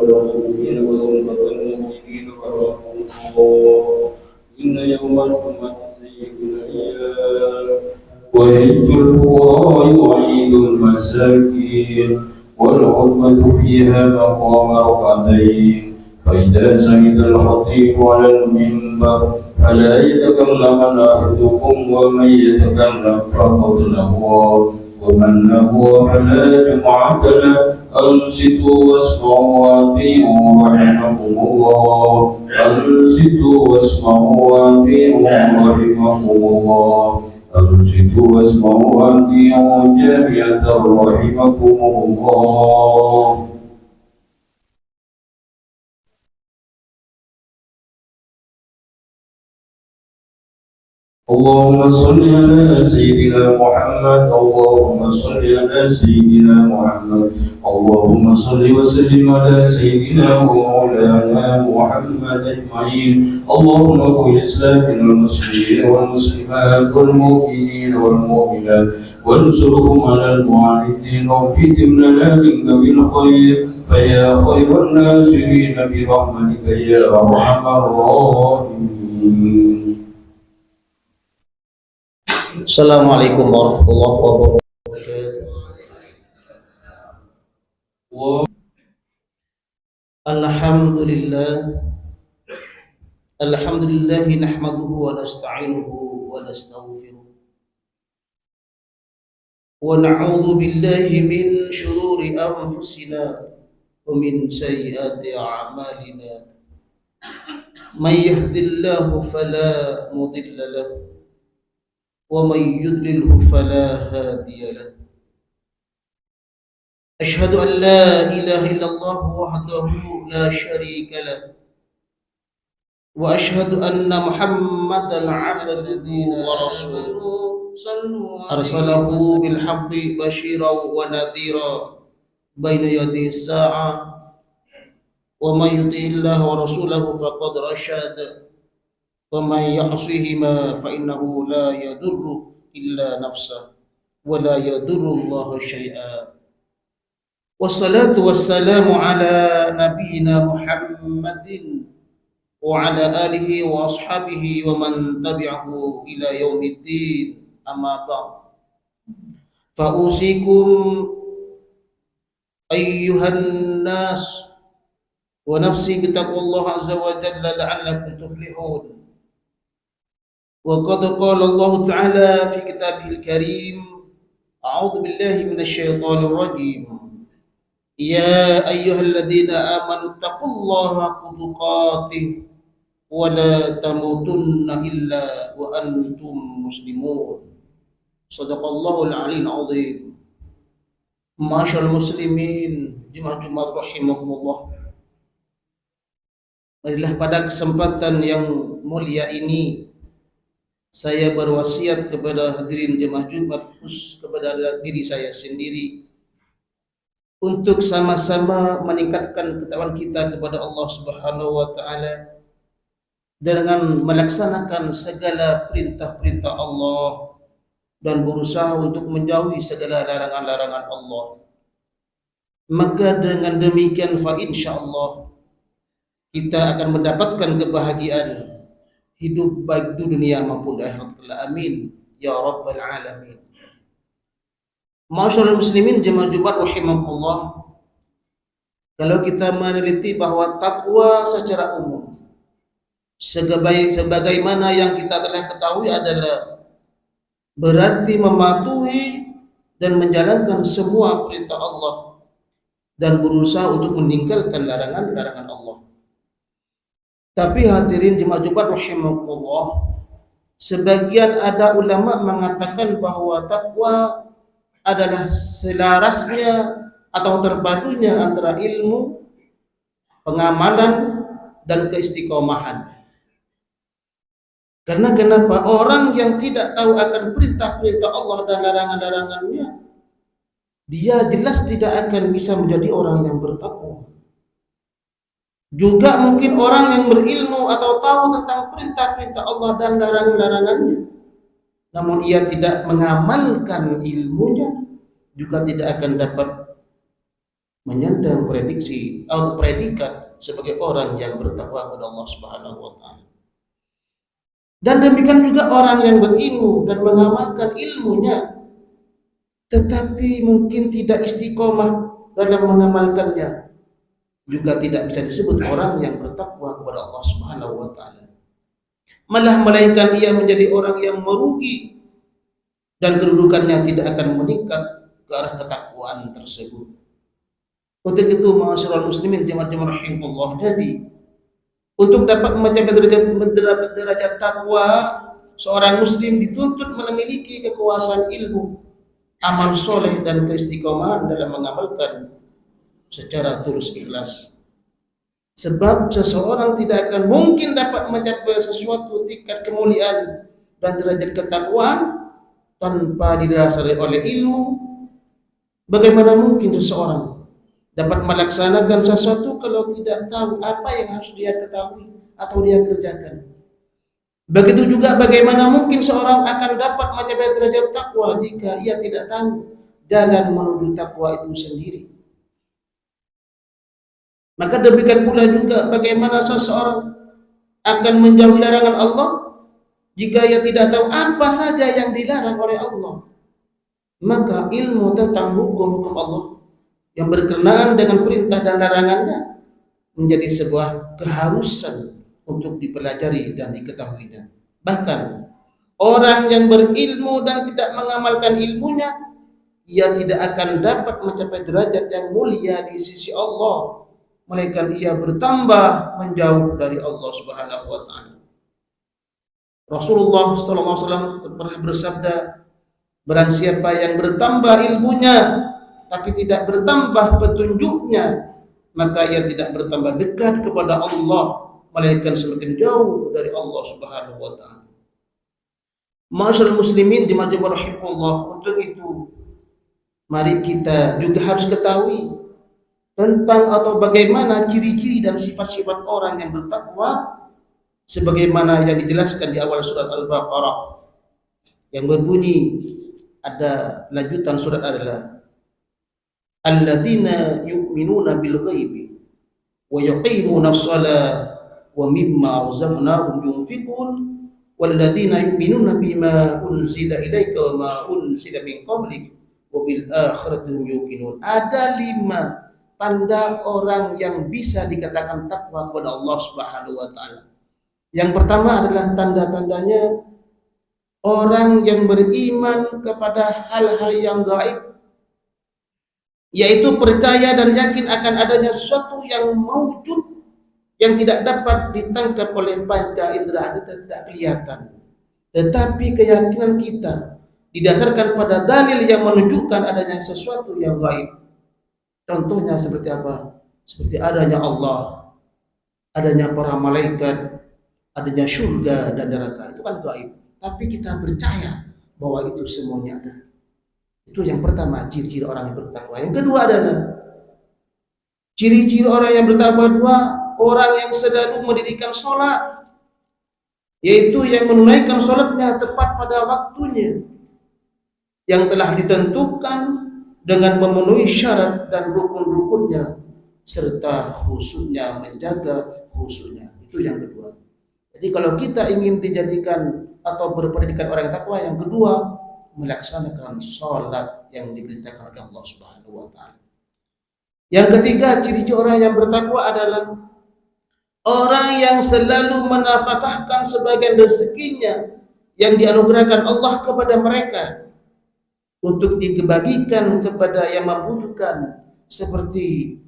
الراشدين وسنة المؤمنين ورحمة الله. إن يوم الجمعة سيد الأيام وعيد الفقراء وعيد المساكين والخطبة فيها مقام ركعتين. فإذا سجد الخطيب على المنبر فلا يتكلمن أحدكم ومن يتكلم فقد لغوا ومن لغوا فلا جمعة له. أنصتوا واسمعوا وأطيعوا رحمكم الله. أنصتوا واسمعوا وأطيعوا رحمكم الله. أنصتوا واسمعوا وأطيعوا جميعا رحمكم الله. اللهم صل على سيدنا محمد. اللهم صل على سيدنا محمد. اللهم صل وسلم على سيدنا ومولانا محمد أجمعين. اللهم قل الإسلام المسلمين والمسلمات والمؤمنين والمؤمنات وانصرهم على المعاندين واهدهم لنا منك بالخير فيا خير الناصرين برحمتك يا أرحم الراحمين. Assalamualaikum warahmatullahi wabarakatuh. Alhamdulillah nahmaduhu wa nasta'inuhu wa nastaghfiruh wa na'udzu billahi min shururi anfusina wa min sayyiati a'malina. May yahdihillahu fala mudilla lahu ومن يضلله فلا هادي له. أشهد أن لا إله إلا الله وحده لا شريك له وأشهد أن محمدا عبده ورسوله أرسله بالحق بشيرا ونذيرا بين يدي الساعة ومن يطع الله ورسوله فقد رشد ومن يعصهما فإنه لا يضر إلا نفسه ولا يضر الله شيئا. والصلاة والسلام على نبينا محمد وعلى آله وأصحابه ومن تبعه إلى يوم الدين. أما بعد فأوصيكم أيها الناس ونفسي بتقوى الله عز وجل لعلكم تفلحون. وقد قال الله تعالى في كتابه الكريم أعوذ بالله من الشيطان الرجيم يا أيها الذين آمنوا اتقوا الله حق تقاته ولا تموتن إلا وأنتم مسلمون. صدق الله العلي العظيم. Masyaallah muslimin jemaah Jumat rahimakumullah. Marilah pada kesempatan yang mulia ini saya berwasiat kepada hadirin jemaah Jumat, khusus kepada diri saya sendiri, untuk sama-sama meningkatkan ketakwaan kita kepada Allah Subhanahu wa taala dengan melaksanakan segala perintah-perintah Allah dan berusaha untuk menjauhi segala larangan-larangan Allah. Maka dengan demikian fa insyaallah kita akan mendapatkan kebahagiaan hidup baik di dunia maupun di akhirat. Amin ya rabbal alamin. Masyaallah muslimin jemaah Jumat rahimakumullah. Kalau kita meneliti bahwa takwa secara umum sebagaimana yang kita telah ketahui adalah berarti mematuhi dan menjalankan semua perintah Allah dan berusaha untuk meninggalkan larangan-larangan Allah. Tapi hadirin jemaah Jumat rahimakumullah, sebagian ada ulama mengatakan bahwa takwa adalah selarasnya atau terpadunya antara ilmu, pengamalan dan keistiqomahan. Karena kenapa? Orang yang tidak tahu akan perintah-perintah Allah dan larangan-larangannya, dia jelas tidak akan bisa menjadi orang yang bertakwa. Juga mungkin orang yang berilmu atau tahu tentang perintah-perintah Allah dan larangan-larangannya, namun ia tidak mengamalkan ilmunya, juga tidak akan dapat menyandang prediksi atau predikat sebagai orang yang bertakwa kepada Allah Subhanahu wa taala. Dan demikian juga orang yang berilmu dan mengamalkan ilmunya tetapi mungkin tidak istiqomah dalam mengamalkannya, juga tidak bisa disebut orang yang bertakwa kepada Allah Subhanahu wa taala. Malah melainkan ia menjadi orang yang merugi dan kedudukannya tidak akan meningkat ke arah ketakwaan tersebut. Untuk itu, ma'asyiral muslimin jemaah-jemaah rahimahullah, jadi untuk dapat mencapai derajat takwa, seorang muslim dituntut memiliki kekuasaan ilmu, amal soleh dan keistiqomahan dalam mengamalkan secara tulus ikhlas. Sebab seseorang tidak akan mungkin dapat mencapai sesuatu tingkat kemuliaan dan derajat ketakwaan tanpa didasari oleh ilmu. Bagaimana mungkin seseorang dapat melaksanakan sesuatu kalau tidak tahu apa yang harus dia ketahui atau dia kerjakan? Begitu juga bagaimana mungkin seorang akan dapat mencapai derajat takwa jika ia tidak tahu jalan menuju takwa itu sendiri. Maka demikian pula juga bagaimana seseorang akan menjauhi larangan Allah jika ia tidak tahu apa saja yang dilarang oleh Allah. Maka ilmu tentang hukum-hukum Allah yang berkenaan dengan perintah dan larangannya menjadi sebuah keharusan untuk dipelajari dan diketahuinya. Bahkan orang yang berilmu dan tidak mengamalkan ilmunya, ia tidak akan dapat mencapai derajat yang mulia di sisi Allah, melainkan ia bertambah menjauh dari Allah Subhanahu wa taala. Rasulullah sallallahu alaihi wasallam pernah bersabda, barang siapa yang bertambah ilmunya tapi tidak bertambah petunjuknya, maka ia tidak bertambah dekat kepada Allah, melainkan semakin jauh dari Allah Subhanahu wa taala. Ma'asyiral muslimin jemaah rahimahullah, untuk itu mari kita juga harus ketahui tentang atau bagaimana ciri-ciri dan sifat-sifat orang yang bertakwa sebagaimana yang dijelaskan di awal surat Al-Baqarah yang berbunyi, ada lanjutan surat adalah alladzina yu'minuna bil ghaibi wa yuqimuna shalah wa mimma razaqnahum yunfiqun walladzina yu'minuna bima unzila ilaika wa ma unzila min qablik wa bil akhirati hum yuqinun. Ada 5 tanda orang yang bisa dikatakan takwa kepada Allah Subhanahu wa taala. Yang pertama adalah tanda-tandanya orang yang beriman kepada hal-hal yang gaib, yaitu percaya dan yakin akan adanya sesuatu yang maujud yang tidak dapat ditangkap oleh panca indera kita, tidak kelihatan. Tetapi keyakinan kita didasarkan pada dalil yang menunjukkan adanya sesuatu yang gaib. Contohnya seperti apa? Seperti adanya Allah, adanya para malaikat, adanya surga dan neraka. Itu kan gaib. Tapi kita percaya bahwa itu semuanya ada. Itu yang pertama, ciri-ciri orang yang bertakwa. Yang kedua adalah ciri-ciri orang yang bertakwa dua, orang yang selalu mendirikan sholat, yaitu yang menunaikan sholatnya tepat pada waktunya yang telah ditentukan dengan memenuhi syarat dan rukun-rukunnya serta khusyuknya, menjaga khusyuknya. Itu yang kedua. Jadi kalau kita ingin dijadikan atau berpredikat orang yang takwa, yang kedua melaksanakan sholat yang diperintahkan oleh Allah Subhanahu wa taala. Yang ketiga, ciri-ciri orang yang bertakwa adalah orang yang selalu menafkahkan sebagian rezekinya yang dianugerahkan Allah kepada mereka untuk dibagikan kepada yang membutuhkan seperti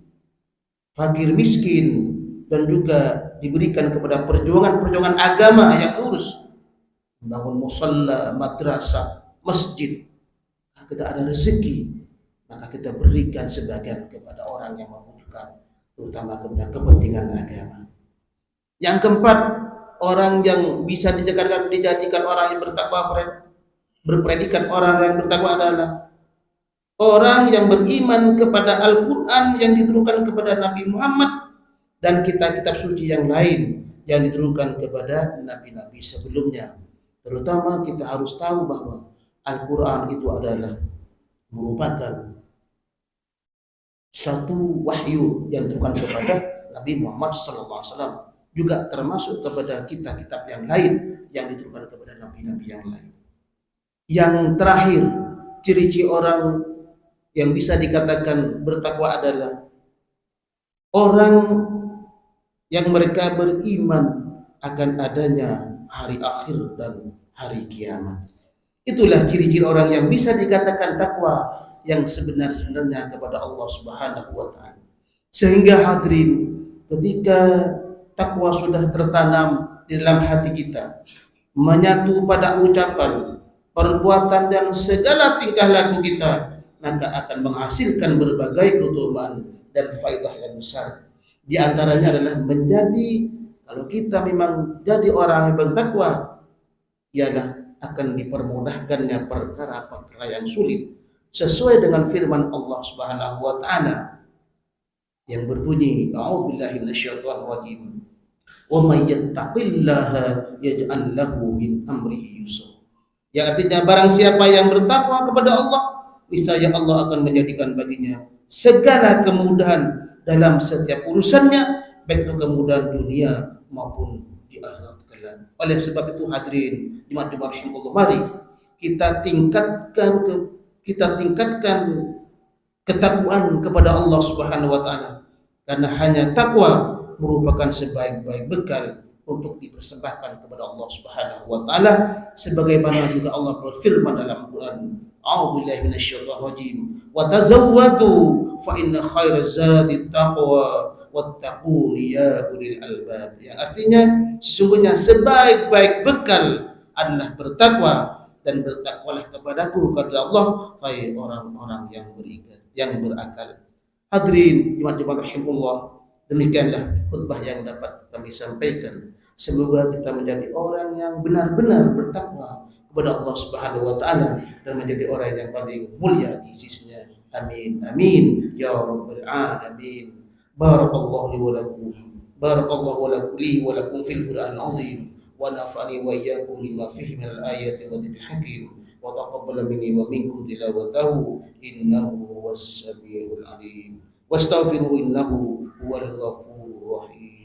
fakir miskin, dan juga diberikan kepada perjuangan-perjuangan agama yang lurus, membangun musalla, madrasah, masjid. Kalau kita ada rezeki, maka kita berikan sebagian kepada orang yang membutuhkan, terutama kepada kepentingan agama. Yang keempat, orang yang bisa dijadikan orang yang bertakwa, berpredikat orang yang bertakwa adalah orang yang beriman kepada Al-Quran yang diturunkan kepada Nabi Muhammad dan kitab-kitab suci yang lain yang diturunkan kepada nabi-nabi sebelumnya. Terutama kita harus tahu bahwa Al-Quran itu adalah merupakan satu wahyu yang diturunkan kepada Nabi Muhammad SAW, juga termasuk kepada kitab-kitab yang lain yang diturunkan kepada nabi-nabi yang lain. Yang terakhir, ciri-ciri orang yang bisa dikatakan bertakwa adalah orang yang mereka beriman akan adanya hari akhir dan hari kiamat. Itulah ciri-ciri orang yang bisa dikatakan takwa yang sebenar-benarnya kepada Allah Subhanahu wa taala. Sehingga hadirin, ketika takwa sudah tertanam di dalam hati kita, menyatu pada ucapan, perbuatan dan segala tingkah laku kita, maka akan menghasilkan berbagai keutamaan dan faedah yang besar. Di antaranya adalah menjadi, kalau kita memang jadi orang yang bertakwa, ialah akan dipermudahkannya perkara-perkara yang sulit, sesuai dengan firman Allah Subhanahu wa taala yang berbunyi, a'udzubillahi minasyaitonir rajim, wa may yattaqillaha yaj'al lahu min amrihi yusra. Yang artinya barang siapa yang bertakwa kepada Allah, niscaya Allah akan menjadikan baginya segala kemudahan dalam setiap urusannya, baik itu kemudahan dunia maupun di akhirat kelak. Oleh sebab itu hadirin jemaah rahimahullah, mari kita tingkatkan ketakwaan kepada Allah Subhanahu wa taala, karena hanya takwa merupakan sebaik-baik bekal untuk dipersembahkan kepada Allah Subhanahu wa taala, sebagaimana juga Allah berfirman dalam Quran, a'udzubillahi minasyaitonir rajim, wa tazawwadu fa inna khairaz zadi taqwa wattaquni ya ulil albab. Yang artinya sesungguhnya sebaik-baik bekal adalah bertakwa, dan bertakwalah kepadaku kata Allah, hai orang-orang yang berakal. Hadirin jemaah rahimahullah, demikianlah khutbah yang dapat kami sampaikan. Semoga kita menjadi orang yang benar-benar bertakwa kepada Allah Subhanahu wa taala dan menjadi orang yang paling mulia di sisinya. Amin amin ya rabbal alamin. Barakallahu li wa lakum. Barakallahu li wa lakum fil Qur'anil azim. Wa nafa'ani wa iyyakum bima fihi minal ayati wa dhikril hakim. Wa taqabbal minni wa minkum tilawatahu innahu huwas samiul alim. Wastaghfiruhu innahu huwal ghafurur rahim.